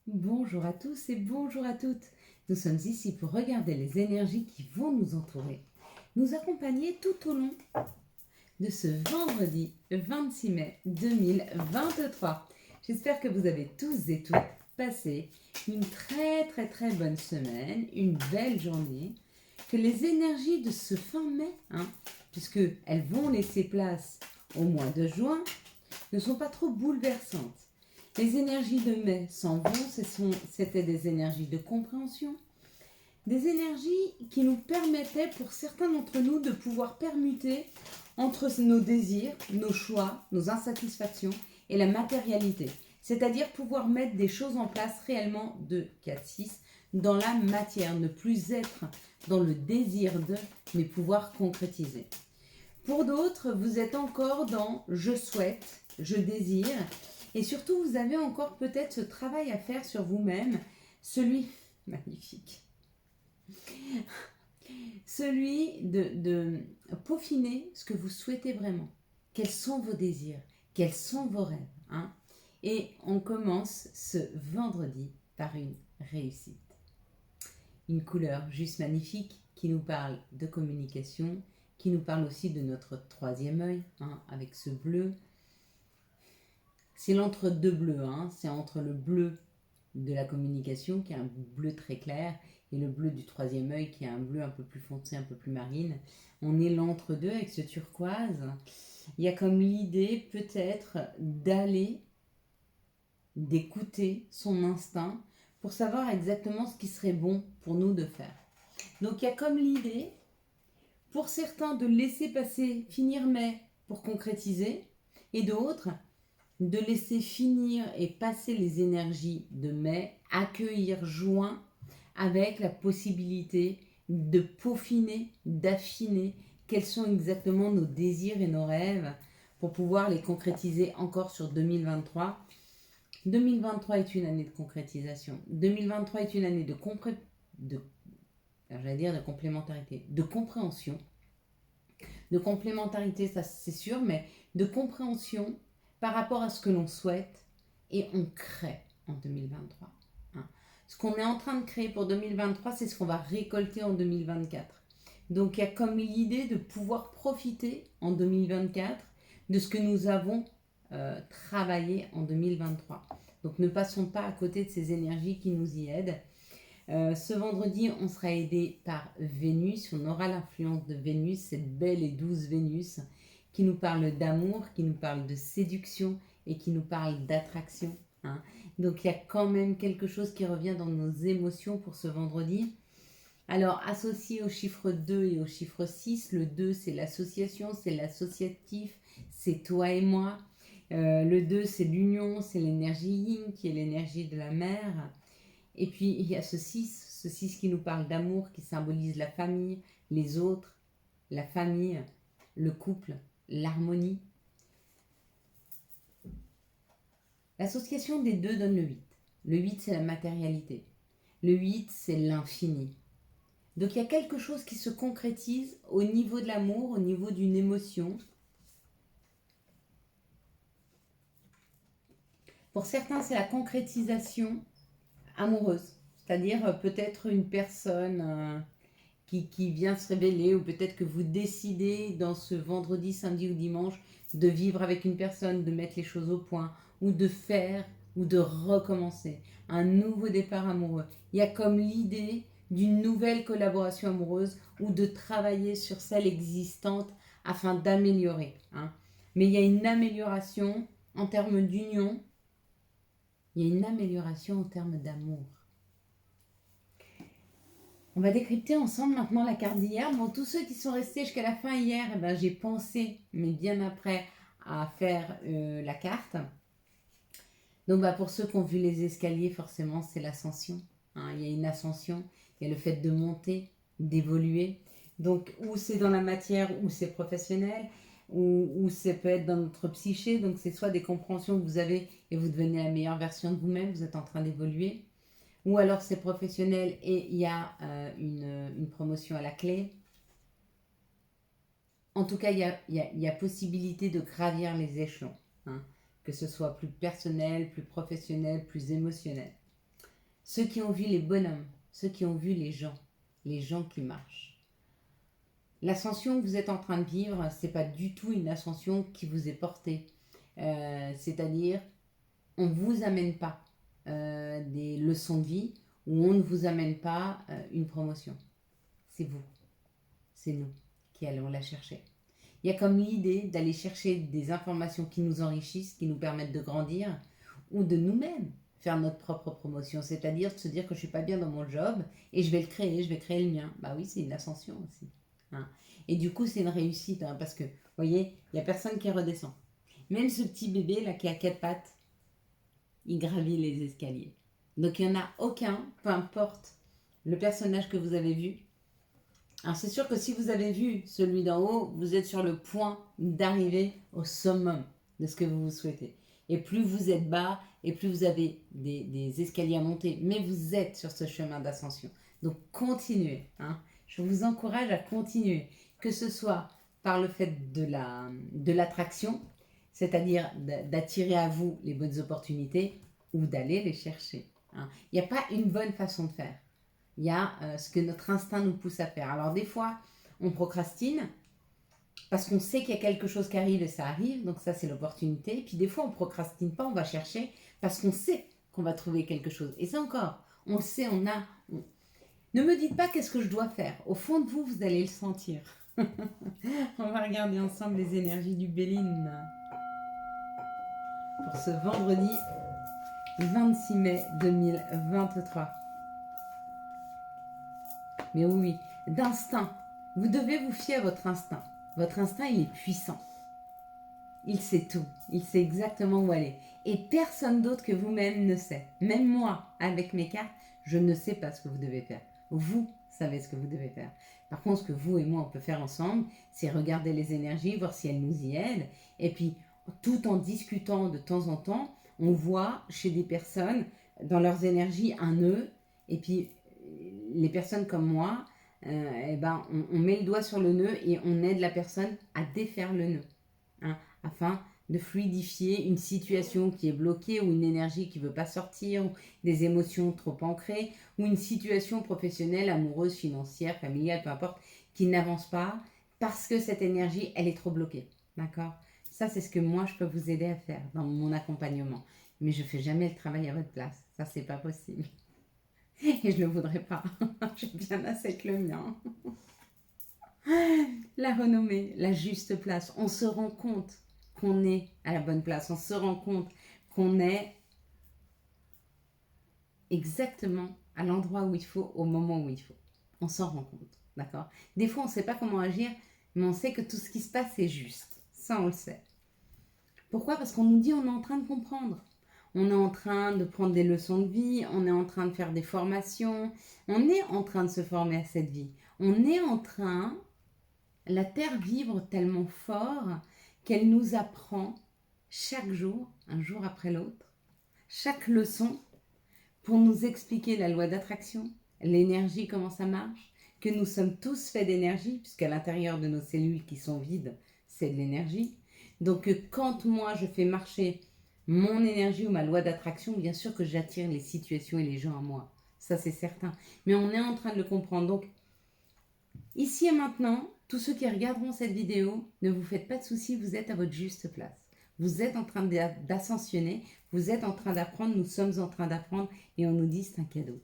Bonjour à tous et bonjour à toutes. Nous sommes ici pour regarder les énergies qui vont nous entourer, nous accompagner tout au long de ce vendredi 26 mai 2023. J'espère que vous avez tous et toutes passé une très bonne semaine, une belle journée, que les énergies de ce fin mai, puisque elles vont laisser place au mois de juin, ne sont pas trop bouleversantes. Les énergies de mai s'en vont, c'était des énergies de compréhension, des énergies qui nous permettaient pour certains d'entre nous de pouvoir permuter entre nos désirs, nos choix, nos insatisfactions et la matérialité. C'est-à-dire pouvoir mettre des choses en place réellement de 4-6 dans la matière, ne plus être dans le désir de, mais pouvoir concrétiser. Pour d'autres, vous êtes encore dans je souhaite, je désire, et surtout vous avez encore peut-être ce travail à faire sur vous-même, celui, magnifique, celui de peaufiner ce que vous souhaitez vraiment. Quels sont vos désirs? Quels sont vos rêves, Et on commence ce vendredi par une réussite. Une couleur juste magnifique qui nous parle de communication, qui nous parle aussi de notre troisième œil, avec ce bleu. C'est l'entre-deux bleu, c'est entre le bleu de la communication, qui est un bleu très clair, et le bleu du troisième œil, qui est un bleu un peu plus foncé, un peu plus marine. On est l'entre-deux avec ce turquoise. Il y a comme l'idée peut-être d'écouter son instinct pour savoir exactement ce qui serait bon pour nous de faire. Donc il y a comme l'idée, pour certains, de laisser passer, finir mai pour concrétiser, et d'autres, de laisser finir et passer les énergies de mai, accueillir juin avec la possibilité de peaufiner, d'affiner quels sont exactement nos désirs et nos rêves pour pouvoir les concrétiser encore sur 2023. 2023 est une année de concrétisation. 2023 est une année de complémentarité, de compréhension. De complémentarité, ça c'est sûr, mais de compréhension par rapport à ce que l'on souhaite, et on crée en 2023. Ce qu'on est en train de créer pour 2023, c'est ce qu'on va récolter en 2024. Donc il y a comme l'idée de pouvoir profiter en 2024 de ce que nous avons travaillé en 2023. Donc ne passons pas à côté de ces énergies qui nous y aident. Ce vendredi, on sera aidé par Vénus. On aura l'influence de Vénus, cette belle et douce Vénus qui nous parle d'amour, qui nous parle de séduction et qui nous parle d'attraction. Donc il y a quand même quelque chose qui revient dans nos émotions pour ce vendredi. Alors associé au chiffre 2 et au chiffre 6, le 2 c'est l'association, c'est l'associatif, c'est toi et moi. Le 2 c'est l'union, c'est l'énergie yin qui est l'énergie de la mer. Et puis il y a ce 6 qui nous parle d'amour, qui symbolise la famille, les autres, la famille, le couple, l'harmonie. L'association des deux donne le 8. Le 8 c'est la matérialité. Le 8 c'est l'infini. Donc il y a quelque chose qui se concrétise au niveau de l'amour, au niveau d'une émotion. Pour certains c'est la concrétisation amoureuse, c'est-à-dire peut-être une personne qui vient se révéler, ou peut-être que vous décidez dans ce vendredi, samedi ou dimanche de vivre avec une personne, de mettre les choses au point, ou de faire, ou de recommencer un nouveau départ amoureux. Il y a comme l'idée d'une nouvelle collaboration amoureuse, ou de travailler sur celle existante afin d'améliorer. Mais il y a une amélioration en termes d'union, il y a une amélioration en termes d'amour. On va décrypter ensemble maintenant la carte d'hier. Bon, tous ceux qui sont restés jusqu'à la fin hier, j'ai pensé, mais bien après, à faire la carte. Donc pour ceux qui ont vu les escaliers, forcément, c'est l'ascension. Il y a une ascension, il y a le fait de monter, d'évoluer. Donc ou c'est dans la matière, ou c'est professionnel, ou ça peut être dans notre psyché. Donc c'est soit des compréhensions que vous avez et vous devenez la meilleure version de vous-même, vous êtes en train d'évoluer. Ou alors c'est professionnel et il y a une promotion à la clé. En tout cas, il y a possibilité de gravir les échelons, que ce soit plus personnel, plus professionnel, plus émotionnel. ceux qui ont vu les bonhommes, ceux qui ont vu les gens qui marchent. L'ascension que vous êtes en train de vivre, c'est pas du tout une ascension qui vous est portée. C'est-à-dire, on ne vous amène pas des leçons de vie ou on ne vous amène pas une promotion. C'est vous, c'est nous qui allons la chercher. Il y a comme l'idée d'aller chercher des informations qui nous enrichissent, qui nous permettent de grandir ou de nous-mêmes faire notre propre promotion. C'est-à-dire de se dire que je ne suis pas bien dans mon job et je vais le créer, je vais créer le mien. Bah oui, c'est une ascension aussi. Hein. Et du coup, c'est une réussite parce que, vous voyez, il n'y a personne qui redescend. Même ce petit bébé là qui a 4 pattes, il gravit les escaliers. Donc il n'y en a aucun, peu importe le personnage que vous avez vu. Alors c'est sûr que si vous avez vu celui d'en haut, vous êtes sur le point d'arriver au summum de ce que vous souhaitez. Et plus vous êtes bas, et plus vous avez des escaliers à monter, mais vous êtes sur ce chemin d'ascension. Donc continuez. Je vous encourage à continuer, que ce soit par le fait de l'attraction, c'est-à-dire d'attirer à vous les bonnes opportunités, ou d'aller les chercher. Il n'y a pas une bonne façon de faire. Il y a ce que notre instinct nous pousse à faire. Alors des fois, on procrastine parce qu'on sait qu'il y a quelque chose qui arrive et ça arrive, donc ça c'est l'opportunité. Puis des fois, on procrastine pas, on va chercher parce qu'on sait qu'on va trouver quelque chose. Et ça encore, on le sait, Ne me dites pas qu'est-ce que je dois faire. Au fond de vous, vous allez le sentir. On va regarder ensemble les énergies du Béline pour ce vendredi 26 mai 2023. Mais oui, d'instinct. Vous devez vous fier à votre instinct. Votre instinct, il est puissant. Il sait tout. Il sait exactement où aller. Et personne d'autre que vous-même ne sait. Même moi, avec mes cartes, je ne sais pas ce que vous devez faire. Vous savez ce que vous devez faire. Par contre, ce que vous et moi, on peut faire ensemble, c'est regarder les énergies, voir si elles nous y aident. Et puis, tout en discutant de temps en temps, on voit chez des personnes, dans leurs énergies, un nœud. Et puis, les personnes comme moi, on met le doigt sur le nœud et on aide la personne à défaire le nœud, afin de fluidifier une situation qui est bloquée ou une énergie qui ne veut pas sortir, ou des émotions trop ancrées, ou une situation professionnelle, amoureuse, financière, familiale, peu importe, qui n'avance pas parce que cette énergie, elle est trop bloquée. D'accord ? Ça, c'est ce que moi, je peux vous aider à faire dans mon accompagnement. Mais je ne fais jamais le travail à votre place. Ça, c'est pas possible. Et je ne le voudrais pas. J'ai bien assez que le mien. La renommée, la juste place. On se rend compte qu'on est à la bonne place. On se rend compte qu'on est exactement à l'endroit où il faut, au moment où il faut. On s'en rend compte. D'accord ? Des fois, on ne sait pas comment agir, mais on sait que tout ce qui se passe est juste. Ça, on le sait. Pourquoi ? Parce qu'on nous dit on est en train de comprendre. On est en train de prendre des leçons de vie, on est en train de faire des formations, on est en train de se former à cette vie. On est en train, la Terre vibre tellement fort qu'elle nous apprend chaque jour, un jour après l'autre, chaque leçon pour nous expliquer la loi d'attraction, l'énergie, comment ça marche, que nous sommes tous faits d'énergie, puisqu'à l'intérieur de nos cellules qui sont vides, c'est de l'énergie. Donc quand moi je fais marcher mon énergie ou ma loi d'attraction, bien sûr que j'attire les situations et les gens à moi. Ça, c'est certain. Mais on est en train de le comprendre. Donc, ici et maintenant, tous ceux qui regarderont cette vidéo, ne vous faites pas de soucis, vous êtes à votre juste place. Vous êtes en train d'ascensionner, vous êtes en train d'apprendre, nous sommes en train d'apprendre et on nous dit c'est un cadeau.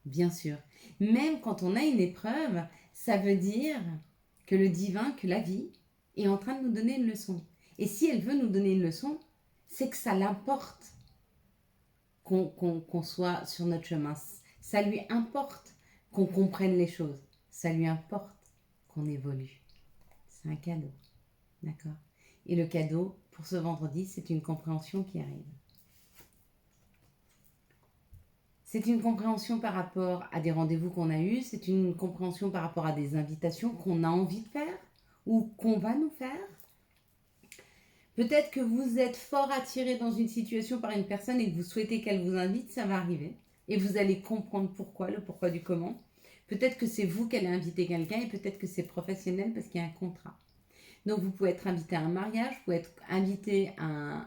Bien sûr. Même quand on a une épreuve, ça veut dire que le divin, que la vie, est en train de nous donner une leçon. Et si elle veut nous donner une leçon, c'est que ça l'importe qu'on soit sur notre chemin. Ça lui importe qu'on comprenne les choses. Ça lui importe qu'on évolue. C'est un cadeau. D'accord ? Et le cadeau, pour ce vendredi, c'est une compréhension qui arrive. C'est une compréhension par rapport à des rendez-vous qu'on a eus. C'est une compréhension par rapport à des invitations qu'on a envie de faire ou qu'on va nous faire. Peut-être que vous êtes fort attiré dans une situation par une personne et que vous souhaitez qu'elle vous invite, ça va arriver. Et vous allez comprendre pourquoi, le pourquoi du comment. Peut-être que c'est vous qui allez inviter quelqu'un et peut-être que c'est professionnel parce qu'il y a un contrat. Donc vous pouvez être invité à un mariage, vous pouvez être invité à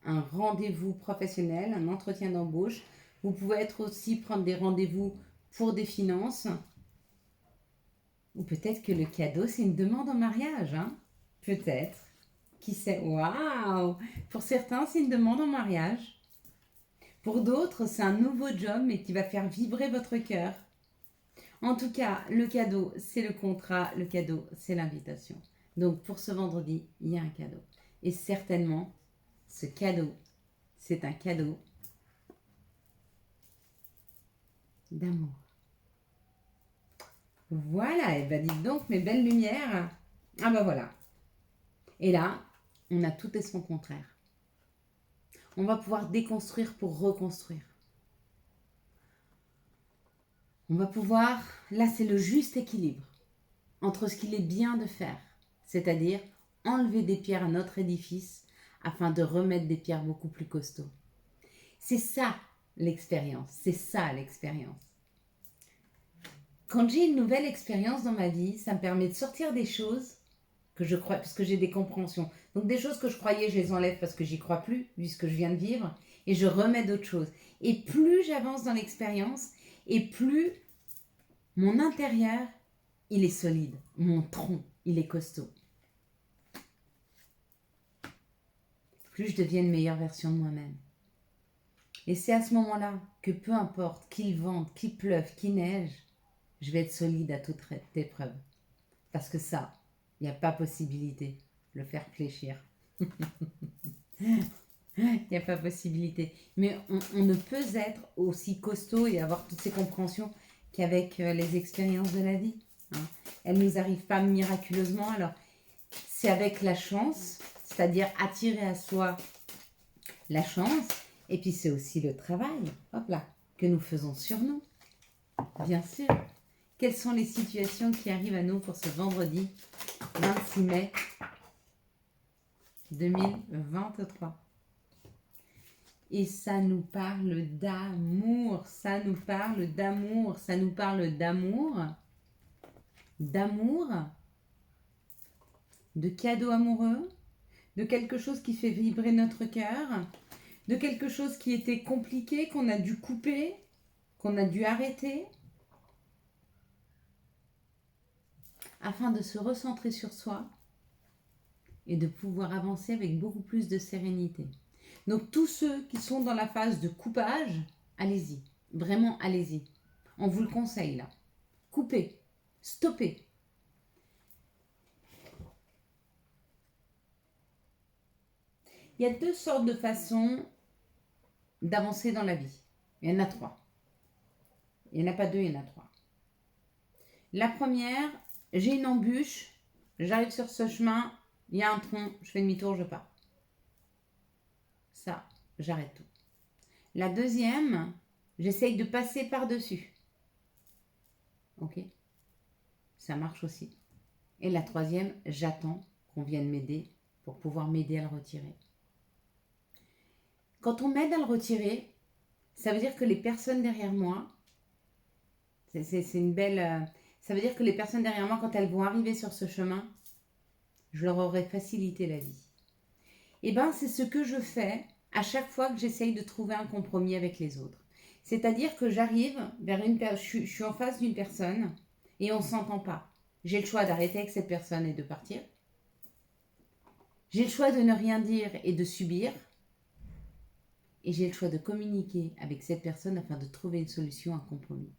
un rendez-vous professionnel, un entretien d'embauche. Vous pouvez être aussi prendre des rendez-vous pour des finances. Ou peut-être que le cadeau, c'est une demande en mariage. Hein? Peut-être. Qui sait? Waouh! Pour certains, c'est une demande en mariage. Pour d'autres, c'est un nouveau job, mais qui va faire vibrer votre cœur. En tout cas, le cadeau, c'est le contrat. Le cadeau, c'est l'invitation. Donc, pour ce vendredi, il y a un cadeau. Et certainement, ce cadeau, c'est un cadeau d'amour. Voilà, et ben dites donc mes belles lumières. Ah ben voilà. Et là, on a tout et son contraire. On va pouvoir déconstruire pour reconstruire. On va pouvoir, là c'est le juste équilibre entre ce qu'il est bien de faire, c'est-à-dire enlever des pierres à notre édifice afin de remettre des pierres beaucoup plus costauds. C'est ça l'expérience, c'est ça l'expérience. Quand j'ai une nouvelle expérience dans ma vie, ça me permet de sortir des choses que je crois, parce que j'ai des compréhensions. Donc des choses que je croyais, je les enlève parce que j'y crois plus, vu ce que je viens de vivre, et je remets d'autres choses. Et plus j'avance dans l'expérience, et plus mon intérieur, il est solide, mon tronc, il est costaud. Plus je deviens une meilleure version de moi-même. Et c'est à ce moment-là que peu importe qu'il vente, qu'il pleuve, qu'il neige, je vais être solide à toute épreuve. Parce que ça, il n'y a pas possibilité de le faire fléchir. Il n'y a pas possibilité. Mais on ne peut être aussi costaud et avoir toutes ces compréhensions qu'avec les expériences de la vie. Hein. Elles ne nous arrivent pas miraculeusement. Alors, c'est avec la chance, c'est-à-dire attirer à soi la chance. Et puis, c'est aussi le travail, hop là, que nous faisons sur nous. Bien sûr. Quelles sont les situations qui arrivent à nous pour ce vendredi 26 mai 2023? Et ça nous parle d'amour, ça nous parle d'amour, ça nous parle d'amour, de cadeaux amoureux, de quelque chose qui fait vibrer notre cœur, de quelque chose qui était compliqué, qu'on a dû couper, qu'on a dû arrêter, afin de se recentrer sur soi et de pouvoir avancer avec beaucoup plus de sérénité. Donc tous ceux qui sont dans la phase de coupage, allez-y, vraiment allez-y. On vous le conseille là. Coupez, stoppez. Il y a deux sortes de façons d'avancer dans la vie. Il y en a trois. Il n'y en a pas deux, il y en a trois. La première, j'ai une embûche, j'arrive sur ce chemin, il y a un tronc, je fais demi-tour, je pars. Ça, j'arrête tout. La deuxième, j'essaye de passer par-dessus. Ok? Ça marche aussi. Et la troisième, j'attends qu'on vienne m'aider pour pouvoir m'aider à le retirer. Quand on m'aide à le retirer, ça veut dire que les personnes derrière moi, c'est une belle... ça veut dire que les personnes derrière moi, quand elles vont arriver sur ce chemin, je leur aurai facilité la vie. Et bien, c'est ce que je fais à chaque fois que j'essaye de trouver un compromis avec les autres. C'est-à-dire que j'arrive vers une personne, je suis en face d'une personne et on ne s'entend pas. J'ai le choix d'arrêter avec cette personne et de partir. J'ai le choix de ne rien dire et de subir. Et j'ai le choix de communiquer avec cette personne afin de trouver une solution, un compromis.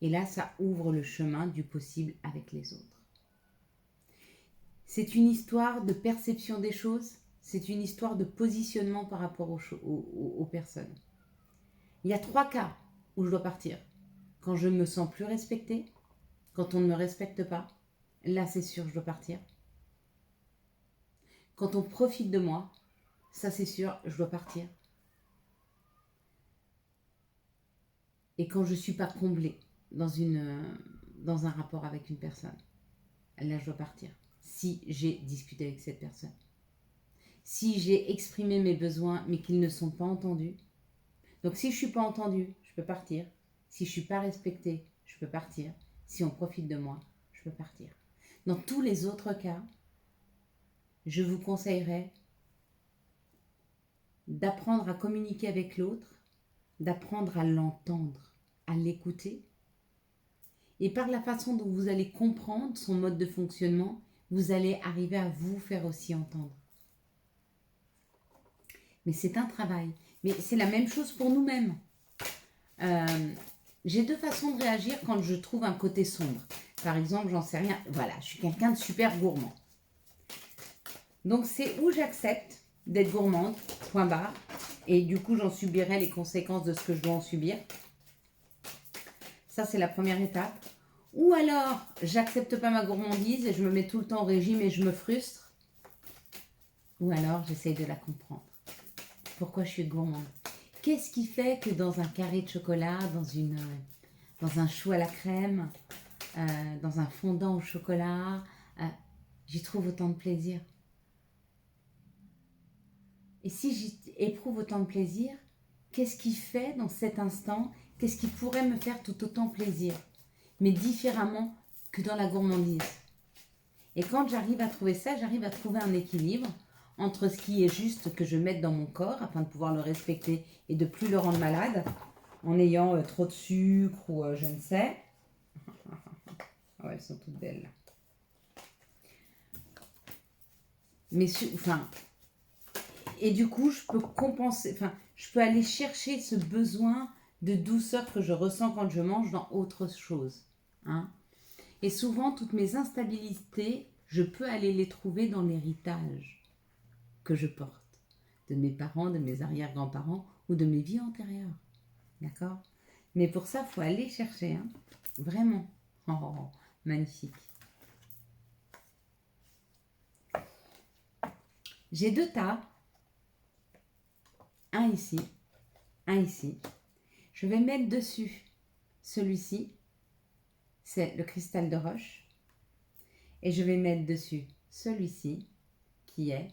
Et là, ça ouvre le chemin du possible avec les autres. C'est une histoire de perception des choses, c'est une histoire de positionnement par rapport aux personnes. Il y a trois cas où je dois partir. Quand je me sens plus respectée, quand on ne me respecte pas, là c'est sûr, je dois partir. Quand on profite de moi, ça c'est sûr, je dois partir. Et quand je ne suis pas comblée dans un rapport avec une personne, là je dois partir. Si j'ai discuté avec cette personne. Si j'ai exprimé mes besoins mais qu'ils ne sont pas entendus. Donc si je ne suis pas entendue, je peux partir. Si je ne suis pas respectée, je peux partir. Si on profite de moi, je peux partir. Dans tous les autres cas, je vous conseillerais d'apprendre à communiquer avec l'autre d'apprendre à l'entendre, à l'écouter. Et par la façon dont vous allez comprendre son mode de fonctionnement, vous allez arriver à vous faire aussi entendre. Mais c'est un travail. Mais c'est la même chose pour nous-mêmes. J'ai deux façons de réagir quand je trouve un côté sombre. Par exemple, j'en sais rien. Voilà, je suis quelqu'un de super gourmand. Donc c'est où j'accepte d'être gourmande, point barre. Et du coup, j'en subirai les conséquences de ce que je dois en subir. Ça, c'est la première étape. Ou alors, j'accepte pas ma gourmandise et je me mets tout le temps au régime et je me frustre. Ou alors, j'essaye de la comprendre. Pourquoi je suis gourmande? Qu'est-ce qui fait que dans un carré de chocolat, dans un chou à la crème, dans un fondant au chocolat, j'y trouve autant de plaisir? Et si j'y éprouve autant de plaisir, qu'est-ce qui fait dans cet instant, qu'est-ce qui pourrait me faire tout autant plaisir, mais différemment que dans la gourmandise? Et quand j'arrive à trouver ça, j'arrive à trouver un équilibre entre ce qui est juste que je mette dans mon corps afin de pouvoir le respecter et de plus le rendre malade en ayant trop de sucre ou je ne sais. Ah ouais, elles sont toutes belles. Mais et du coup, je peux compenser, je peux aller chercher ce besoin de douceur que je ressens quand je mange dans autre chose. Hein. Et souvent, toutes mes instabilités, je peux aller les trouver dans l'héritage que je porte de mes parents, de mes arrière-grands-parents ou de mes vies antérieures. D'accord? Mais pour ça, il faut aller chercher. Hein. Vraiment. Oh, magnifique. J'ai deux tas. Un ici, un ici. Je vais mettre dessus celui-ci. C'est le cristal de roche. Et je vais mettre dessus celui-ci qui est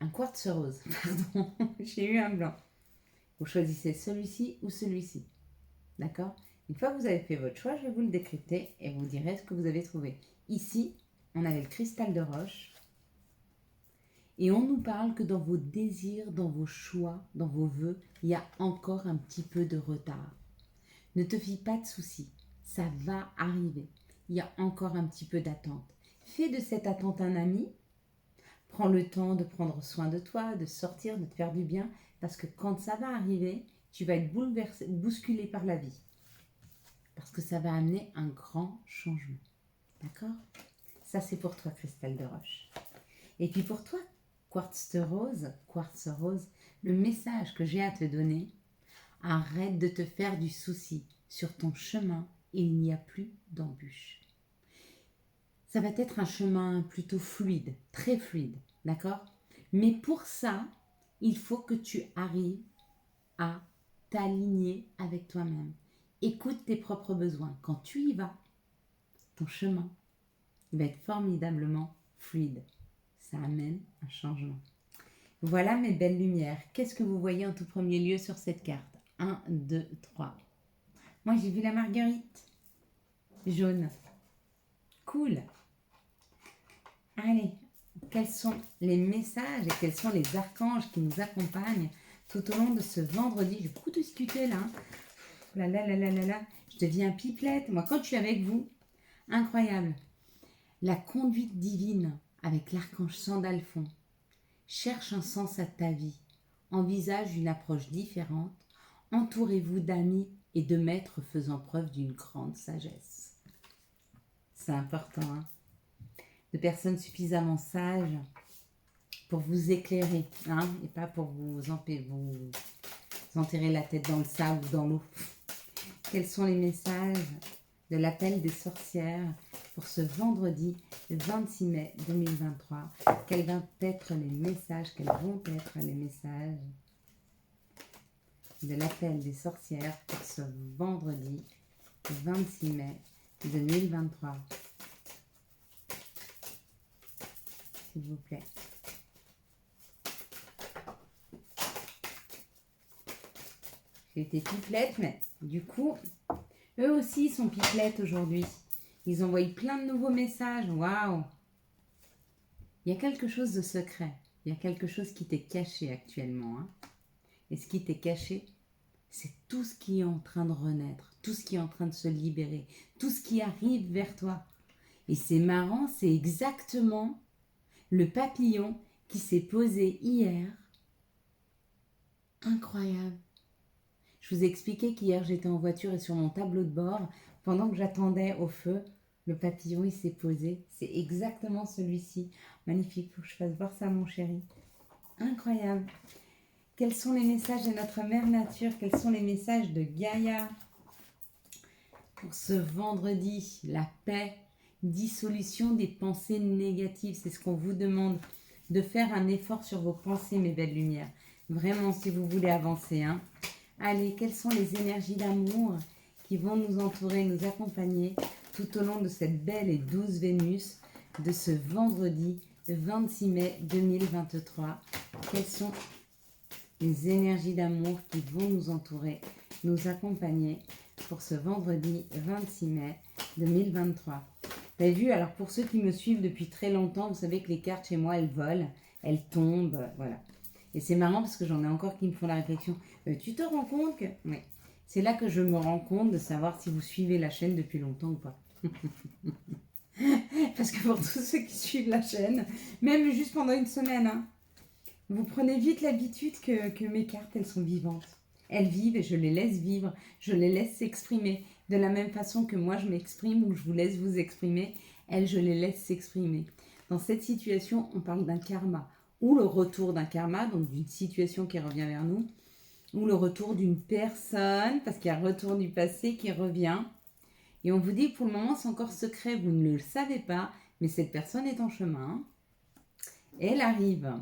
un quartz rose. Pardon, j'ai eu un blanc. Vous choisissez celui-ci ou celui-ci. D'accord? Une fois que vous avez fait votre choix, je vais vous le décrypter et vous direz ce que vous avez trouvé. Ici, on avait le cristal de roche. Et on nous parle que dans vos désirs, dans vos choix, dans vos vœux, il y a encore un petit peu de retard. Ne te fie pas de soucis. Ça va arriver. Il y a encore un petit peu d'attente. Fais de cette attente un ami. Prends le temps de prendre soin de toi, de sortir, de te faire du bien. Parce que quand ça va arriver, tu vas être bousculé par la vie. Parce que ça va amener un grand changement. D'accord? Ça, c'est pour toi, cristal de roche. Et puis pour toi, quartz rose, le message que j'ai à te donner, arrête de te faire du souci. Sur ton chemin, il n'y a plus d'embûches. Ça va être un chemin plutôt fluide, très fluide, d'accord? Mais pour ça, il faut que tu arrives à t'aligner avec toi-même. Écoute tes propres besoins. Quand tu y vas, ton chemin va être formidablement fluide. Ça amène un changement. Voilà mes belles lumières. Qu'est-ce que vous voyez en tout premier lieu sur cette carte? 1, 2, 3. Moi, j'ai vu la marguerite. Jaune. Cool. Allez, quels sont les messages et quels sont les archanges qui nous accompagnent tout au long de ce vendredi? J'ai beaucoup discuté là. Là, là, là, là, là, là. Je deviens pipelette. Moi, quand je suis avec vous, incroyable. La conduite divine avec l'archange Sandalphon. Cherche un sens à ta vie. Envisage une approche différente. Entourez-vous d'amis et de maîtres faisant preuve d'une grande sagesse. C'est important, hein? De personnes suffisamment sages pour vous éclairer, hein, et pas pour vous enterrer la tête dans le sable ou dans l'eau. Quels sont les messages de l'appel des sorcières pour ce vendredi 26 mai 2023? Quels vont être les messages de l'appel des sorcières pour ce vendredi 26 mai 2023? S'il vous plaît. J'ai été pipelette, mais du coup, eux aussi sont pipelettes aujourd'hui. Ils envoient plein de nouveaux messages. Waouh! Il y a quelque chose de secret. Il y a quelque chose qui t'est caché actuellement. Hein. Et ce qui t'est caché, c'est tout ce qui est en train de renaître, tout ce qui est en train de se libérer, tout ce qui arrive vers toi. Et c'est marrant, c'est exactement le papillon qui s'est posé hier. Incroyable. Je vous ai expliqué qu'hier j'étais en voiture et sur mon tableau de bord, pendant que j'attendais au feu, le papillon il s'est posé. C'est exactement celui-ci. Magnifique, faut que je fasse voir ça à mon chéri. Incroyable. Quels sont les messages de notre mère nature? Quels sont les messages de Gaïa pour ce vendredi? La paix, dissolution des pensées négatives. C'est ce qu'on vous demande, de faire un effort sur vos pensées, mes belles lumières. Vraiment, si vous voulez avancer. Hein. Allez, quelles sont les énergies d'amour qui vont nous entourer, nous accompagner tout au long de cette belle et douce Vénus de ce vendredi 26 mai 2023? Quelles sont les énergies d'amour qui vont nous entourer, nous accompagner pour ce vendredi 26 mai 2023? Vous avez vu, alors pour ceux qui me suivent depuis très longtemps, vous savez que les cartes chez moi, elles volent, elles tombent, voilà. Et c'est marrant parce que j'en ai encore qui me font la réflexion. Tu te rends compte que... Oui. C'est là que je me rends compte de savoir si vous suivez la chaîne depuis longtemps ou pas. Parce que pour tous ceux qui suivent la chaîne, même juste pendant une semaine, hein, vous prenez vite l'habitude que mes cartes, elles sont vivantes. Elles vivent et je les laisse vivre. Je les laisse s'exprimer. De la même façon que moi, je m'exprime ou je vous laisse vous exprimer, elles, je les laisse s'exprimer. Dans cette situation, on parle d'un karma. Ou le retour d'un karma, donc d'une situation qui revient vers nous. Ou le retour d'une personne, parce qu'il y a un retour du passé qui revient. Et on vous dit que pour le moment, c'est encore secret, vous ne le savez pas, mais cette personne est en chemin. Elle arrive.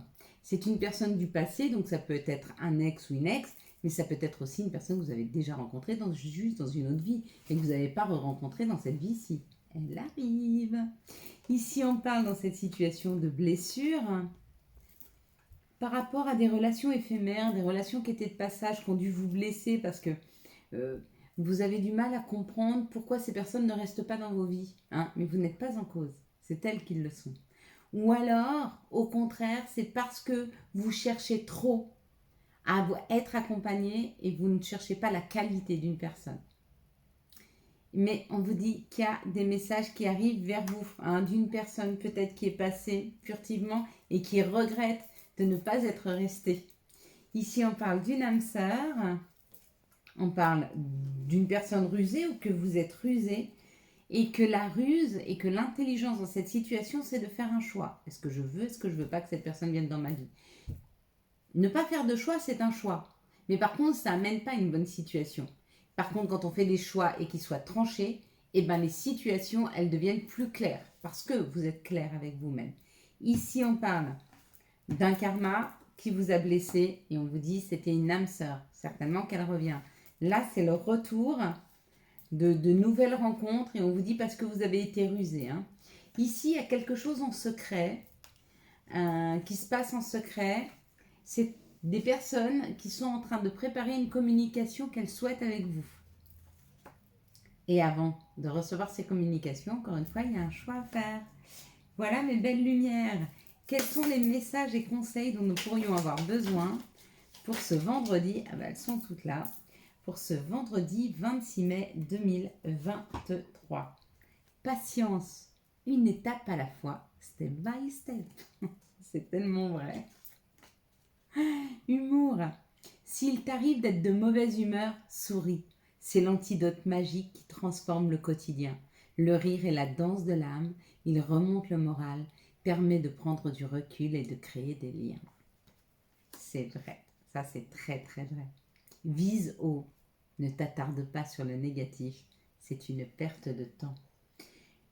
C'est une personne du passé, donc ça peut être un ex ou une ex, mais ça peut être aussi une personne que vous avez déjà rencontrée juste dans une autre vie et que vous n'avez pas re-rencontrée dans cette vie-ci. Elle arrive. Ici, on parle dans cette situation de blessure par rapport à des relations éphémères, des relations qui étaient de passage, qui ont dû vous blesser parce que vous avez du mal à comprendre pourquoi ces personnes ne restent pas dans vos vies. Hein, mais vous n'êtes pas en cause. C'est elles qui le sont. Ou alors, au contraire, c'est parce que vous cherchez trop à être accompagné et vous ne cherchez pas la qualité d'une personne. Mais on vous dit qu'il y a des messages qui arrivent vers vous, hein, d'une personne peut-être qui est passée furtivement et qui regrette de ne pas être restée. Ici, on parle d'une âme sœur, on parle d'une personne rusée ou que vous êtes rusé. Et que la ruse et que l'intelligence dans cette situation, c'est de faire un choix. Est-ce que je veux, est-ce que je veux pas que cette personne vienne dans ma vie? Ne pas faire de choix, c'est un choix. Mais par contre, ça n'amène pas une bonne situation. Par contre, quand on fait des choix et qu'ils soient tranchés, eh ben, les situations, elles deviennent plus claires. Parce que vous êtes clair avec vous-même. Ici, on parle d'un karma qui vous a blessé et on vous dit c'était une âme sœur. Certainement qu'elle revient. Là, c'est le retour de nouvelles rencontres et on vous dit parce que vous avez été rusé. Hein. Ici, il y a quelque chose en secret qui se passe en secret. C'est des personnes qui sont en train de préparer une communication qu'elles souhaitent avec vous. Et avant de recevoir ces communications, encore une fois, il y a un choix à faire. Voilà mes belles lumières. Quels sont les messages et conseils dont nous pourrions avoir besoin pour ce vendredi? Ah ben, elles sont toutes là. Pour ce vendredi 26 mai 2023. Patience, une étape à la fois, step by step. C'est tellement vrai. Humour. S'il t'arrive d'être de mauvaise humeur, souris. C'est l'antidote magique qui transforme le quotidien. Le rire est la danse de l'âme, il remonte le moral, permet de prendre du recul et de créer des liens. C'est vrai, ça c'est très très vrai. Vise haut, ne t'attarde pas sur le négatif, c'est une perte de temps.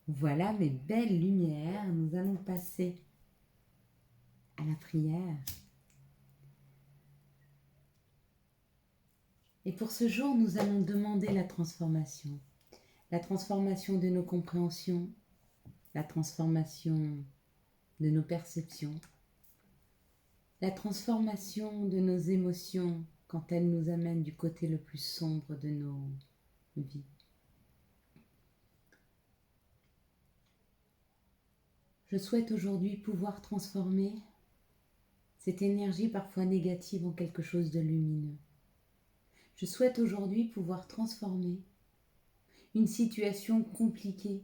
Voilà mes belles lumières, nous allons passer à la prière. Et pour ce jour, nous allons demander la transformation. La transformation de nos compréhensions, la transformation de nos perceptions, la transformation de nos émotions quand elles nous amènent du côté le plus sombre de nos vies. Je souhaite aujourd'hui pouvoir transformer cette énergie parfois négative en quelque chose de lumineux. Je souhaite aujourd'hui pouvoir transformer une situation compliquée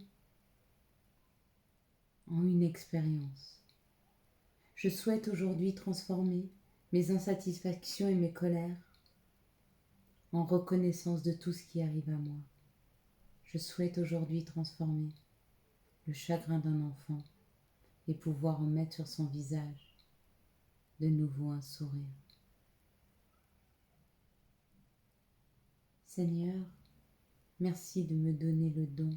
en une expérience. Je souhaite aujourd'hui transformer mes insatisfactions et mes colères en reconnaissance de tout ce qui arrive à moi. Je souhaite aujourd'hui transformer le chagrin d'un enfant et pouvoir en mettre sur son visage de nouveau un sourire. Seigneur, merci de me donner le don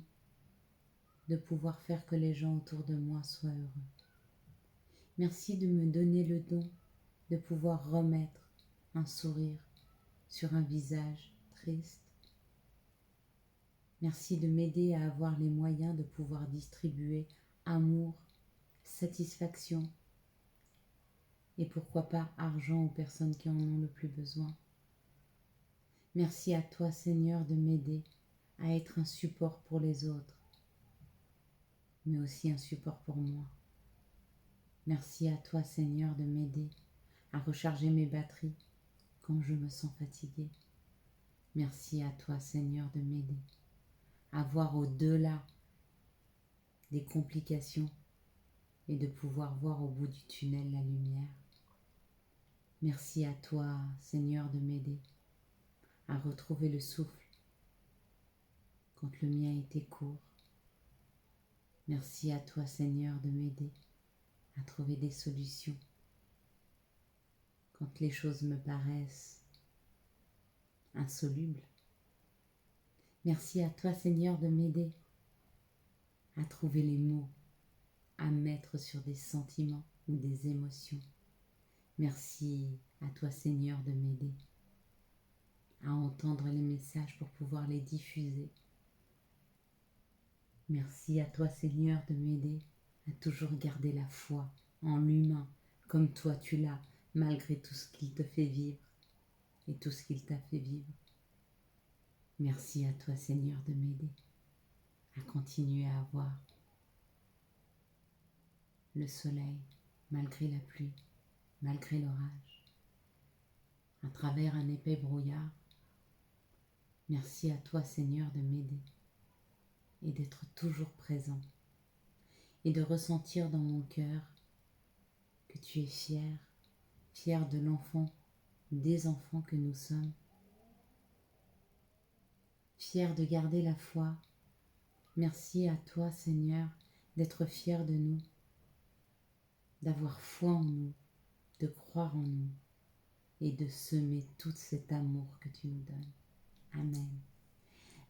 de pouvoir faire que les gens autour de moi soient heureux. Merci de me donner le don de pouvoir remettre un sourire sur un visage triste. Merci de m'aider à avoir les moyens de pouvoir distribuer amour, satisfaction et pourquoi pas argent aux personnes qui en ont le plus besoin. Merci à toi, Seigneur, de m'aider à être un support pour les autres, mais aussi un support pour moi. Merci à toi, Seigneur, de m'aider à recharger mes batteries quand je me sens fatiguée. Merci à toi, Seigneur, de m'aider à voir au-delà des complications et de pouvoir voir au bout du tunnel la lumière. Merci à toi, Seigneur, de m'aider à retrouver le souffle quand le mien était court. Merci à toi, Seigneur, de m'aider à trouver des solutions quand les choses me paraissent insolubles. Merci à toi, Seigneur, de m'aider à trouver les mots, à mettre sur des sentiments ou des émotions. Merci à toi, Seigneur, de m'aider à entendre les messages pour pouvoir les diffuser. Merci à toi, Seigneur, de m'aider à toujours garder la foi en l'humain, comme toi tu l'as, malgré tout ce qu'il te fait vivre et tout ce qu'il t'a fait vivre. Merci à toi, Seigneur, de m'aider à continuer à avoir le soleil malgré la pluie, malgré l'orage, à travers un épais brouillard. Merci à toi, Seigneur, de m'aider et d'être toujours présent et de ressentir dans mon cœur que tu es fier, fier de l'enfant, des enfants que nous sommes, fier de garder la foi. Merci à toi, Seigneur, d'être fier de nous, d'avoir foi en nous, de croire en nous et de semer tout cet amour que tu nous donnes. Amen.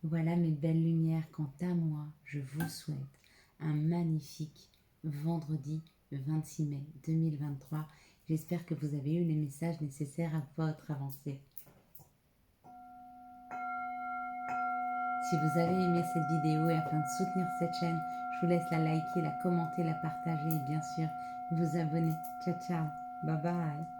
Voilà mes belles lumières. Quant à moi, je vous souhaite un magnifique vendredi 26 mai 2023. J'espère que vous avez eu les messages nécessaires à votre avancée. Si vous avez aimé cette vidéo et afin de soutenir cette chaîne, je vous laisse la liker, la commenter, la partager et bien sûr vous abonner. Ciao, ciao. Bye bye.